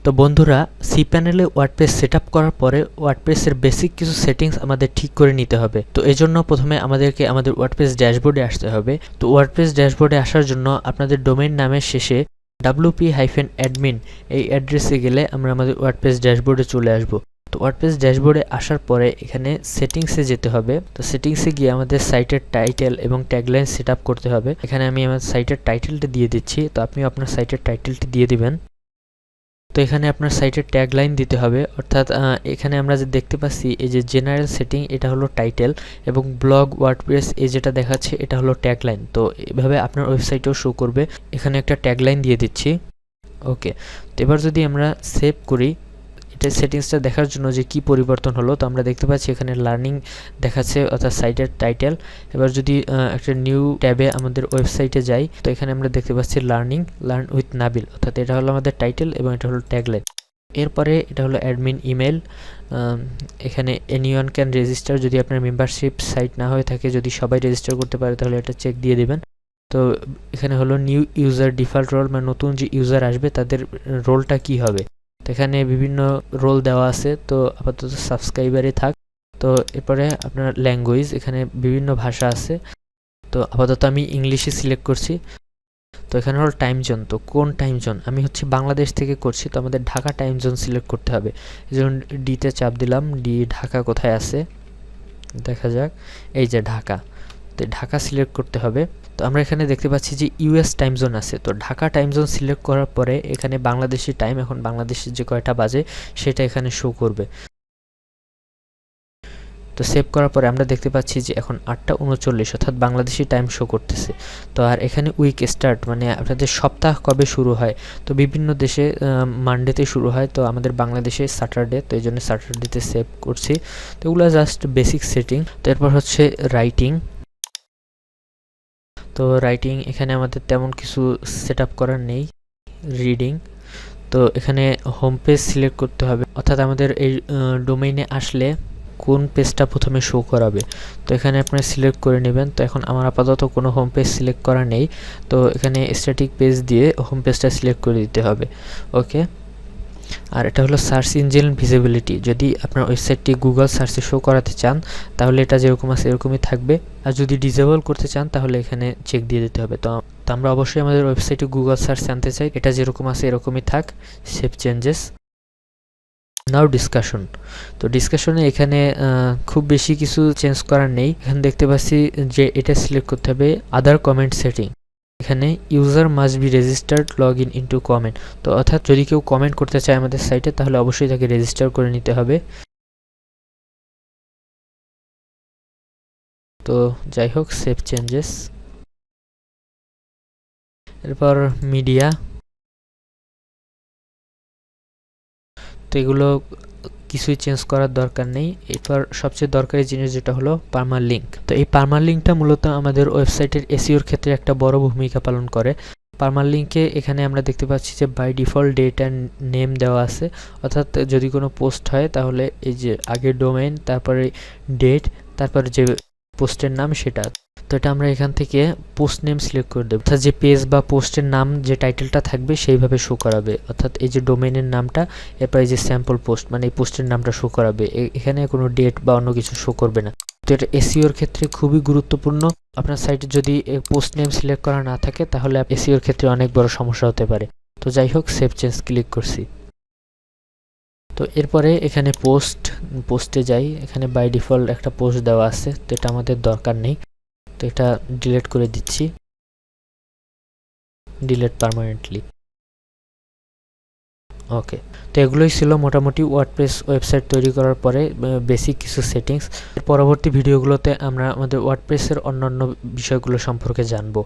তো বন্ধুরা, সি প্যানেলে ওয়ার্ডপ্রেস সেটআপ করার পরে ওয়ার্ডপ্রেসের বেসিক কিছু সেটিংস আমাদের ঠিক করে নিতে হবে। তো এজন্য প্রথমে আমাদেরকে আমাদের ওয়ার্ডপ্রেস ড্যাশবোর্ডে আসতে হবে। তো ওয়ার্ডপ্রেস ড্যাশবোর্ডে আসার জন্য আপনাদের ডোমেইন নামের শেষে wp-admin এই অ্যাড্রেসে গেলে আমরা আমাদের ওয়ার্ডপ্রেস ড্যাশবোর্ডে চলে আসব। তো ওয়ার্ডপ্রেস ড্যাশবোর্ডে আসার পরে এখানে সেটিংসে যেতে হবে। তো সেটিংসে গিয়ে আমাদের সাইটের টাইটেল এবং ট্যাগলাইন সেটআপ করতে হবে। এখানে আমি আমার সাইটের টাইটেলটা দিয়ে দিচ্ছি, তো আপনিও আপনার সাইটের টাইটেলটি দিয়ে দিবেন। তো এখানে আপনার সাইটের ট্যাগলাইন দিতে হবে, অর্থাৎ এখানে আমরা যে দেখতে পাচ্ছি এই যে জেনারেল সেটিং, এটা হলো টাইটেল, এবং ব্লগ ওয়ার্ডপ্রেস এই যেটা দেখাচ্ছে এটা হলো ট্যাগলাইন। তো এভাবে আপনার ওয়েবসাইটেও শো করবে। এখানে একটা ট্যাগলাইন দিয়ে দিচ্ছি। ওকে, তো এবার যদি আমরা সেভ করি, এটা সেটিংসটা দেখার জন্য যে কি পরিবর্তন হলো, তো আমরা দেখতে পাচ্ছি এখানে লার্নিং দেখাচ্ছে, অর্থাৎ সাইটের টাইটেল। এবার যদি একটা নিউ ট্যাবে আমাদের ওয়েবসাইটে যাই, তো এখানে আমরা দেখতে পাচ্ছি লার্ন উইথ নাবিল, অর্থাৎ এটা হলো আমাদের টাইটেল এবং এটা হলো ট্যাগলাইন। এরপরে এটা হলো অ্যাডমিন ইমেল। এখানে এনিওয়ান ক্যান রেজিস্টার, যদি আপনার মেম্বারশিপ সাইট না হয়ে থাকে, যদি সবাই রেজিস্টার করতে পারে তাহলে এটা চেক দিয়ে দিবেন। তো এখানে হলো নিউ ইউজার ডিফল্ট রোল, মানে নতুন যে ইউজার আসবে তাদের রোলটা কি হবে। তো এখানে বিভিন্ন রোল দেওয়া আছে, তো আপাতত সাবস্ক্রাইবারই থাক। তো এরপরে আপনার ল্যাঙ্গুয়েজ, এখানে বিভিন্ন ভাষা আছে, তো আপাতত আমি ইংলিশে সিলেক্ট করছি। তো এখানে হলো টাইম জোন, তো কোন টাইম জোন, আমি হচ্ছে বাংলাদেশ থেকে করছি, তো আমাদের ঢাকা টাইম জোন সিলেক্ট করতে হবে। এই জন্য ডিতে চাপ দিলাম। ডি ঢাকা কোথায় আছে দেখা যাক, এই যে ঢাকা, তো ঢাকা সিলেক্ট করতে হবে। তো আমরা এখানে দেখতে পাচ্ছি যে ইউএস টাইম জোন আছে, তো ঢাকা টাইম জোন সিলেক্ট করার পরে এখানে বাংলাদেশি টাইম, এখন বাংলাদেশের যে কয়টা বাজে সেটা এখানে শো করবে। তো সেভ করার পরে আমরা দেখতে পাচ্ছি যে এখন 8:39, অর্থাৎ বাংলাদেশি টাইম শো করতেছে। তো আর এখানে উইক স্টার্ট, মানে আপনাদের সপ্তাহ কবে শুরু হয়, তো বিভিন্ন দেশে মানডেতে শুরু হয়, তো আমাদের বাংলাদেশে স্যাটারডে, তো এই জন্য স্যাটারডেতে সেভ করছি। তো এগুলো জাস্ট বেসিক সেটিং। তো এরপর হচ্ছে রাইটিং। তো রাইটিং এখানে আমাদের তেমন কিছু সেট আপ করার নেই। রিডিং, তো এখানে হোম পেজ সিলেক্ট করতে হবে, অর্থাৎ আমাদের এই ডোমেইনে আসলে কোন পেজটা প্রথমে শো করাবে, তো এখানে আপনারা সিলেক্ট করে নেবেন। তো এখন আমার আপাতত কোনো হোম পেজ সিলেক্ট করা নেই, তো এখানে স্ট্যাটিক পেজ দিয়ে হোম পেজটা সিলেক্ট করে দিতে হবে। ওকে, আর এটা হলো সার্চ ইঞ্জিন ভিজিবিলিটি, যদি আপনার ওয়েবসাইটটি গুগল সার্চে শো করাতে চান তাহলে এটা যেরকম আছে এরকমই থাকবে, আর যদি ডিসেবল করতে চান তাহলে এখানে চেক দিয়ে দিতে হবে। তো আমরা অবশ্যই আমাদের ওয়েবসাইটে গুগল সার্চ আনতে চাই, এটা যেরকম আছে এরকমই থাক। Save changes. Now discussion. তো ডিসকাশনে এখানে খুব বেশি কিছু চেঞ্জ করার নেই। এখানে দেখতে পাচ্ছি যে এটা সিলেক্ট করতে হবে আদার কমেন্ট সেটিং। এখানে user must be registered log in into comment, তো অর্থাৎ যদি কেউ কমেন্ট করতে চায় আমাদের সাইটে তাহলে অবশ্যই তাকে রেজিস্টার করে নিতে হবে। তো যাই হোক, সেভ চেঞ্জেস। এরপর মিডিয়া, তো এগুলো কিছুই চেঞ্জ করার দরকার নেই। এরপর সবচেয়ে দরকারি জিনিস যেটা হলো পারমালিঙ্ক। তো এই পারমালিঙ্কটা মূলত আমাদের ওয়েবসাইটের এসইওর ক্ষেত্রে একটা বড় ভূমিকা পালন করে। পারমালিঙ্কে এখানে আমরা দেখতে পাচ্ছি যে by default date and name দেওয়া আছে, অর্থাৎ যদি কোনো পোস্ট হয় তাহলে এই যে আগে ডোমেইন, তারপরে ডেট, তারপরে যে পোস্টের নাম সেটা। তো এটা আমরা এখান থেকে পোস্ট নেম সিলেক্ট করে দেবো, অর্থাৎ যে পেজ বা পোস্টের নাম যে টাইটেলটা থাকবে সেইভাবে শো করাবে, অর্থাৎ এই যে ডোমেইনের নামটা, এরপর এই যে স্যাম্পল পোস্ট, মানে এই পোস্টের নামটা শো করাবে, এখানে কোনো ডেট বা অন্য কিছু শো করবে না। তো এটা এসইওর ক্ষেত্রে খুবই গুরুত্বপূর্ণ। আপনার সাইটে যদি পোস্ট নেম সিলেক্ট করা না থাকে তাহলে এসইওর ক্ষেত্রে অনেক বড় সমস্যা হতে পারে। তো যাই হোক, সেভ চেঞ্জ ক্লিক করছি। তো এরপরে এখানে পোস্টে যাই, এখানে বাই ডিফল্ট একটা পোস্ট দেওয়া আছে, তো এটা আমাদের দরকার নেই, তো এটা ডিলিট করে দিচ্ছি, ডিলিট পার্মানেন্টলি। ওকে, তো এগুলোই ছিল মোটামুটি ওয়ার্ডপ্রেস ওয়েবসাইট তৈরি করার পরে বেসিক কিছু সেটিংস। পরবর্তী ভিডিওগুলোতে আমরা আমাদের ওয়ার্ডপ্রেসের অন্যান্য বিষয়গুলো সম্পর্কে জানবো।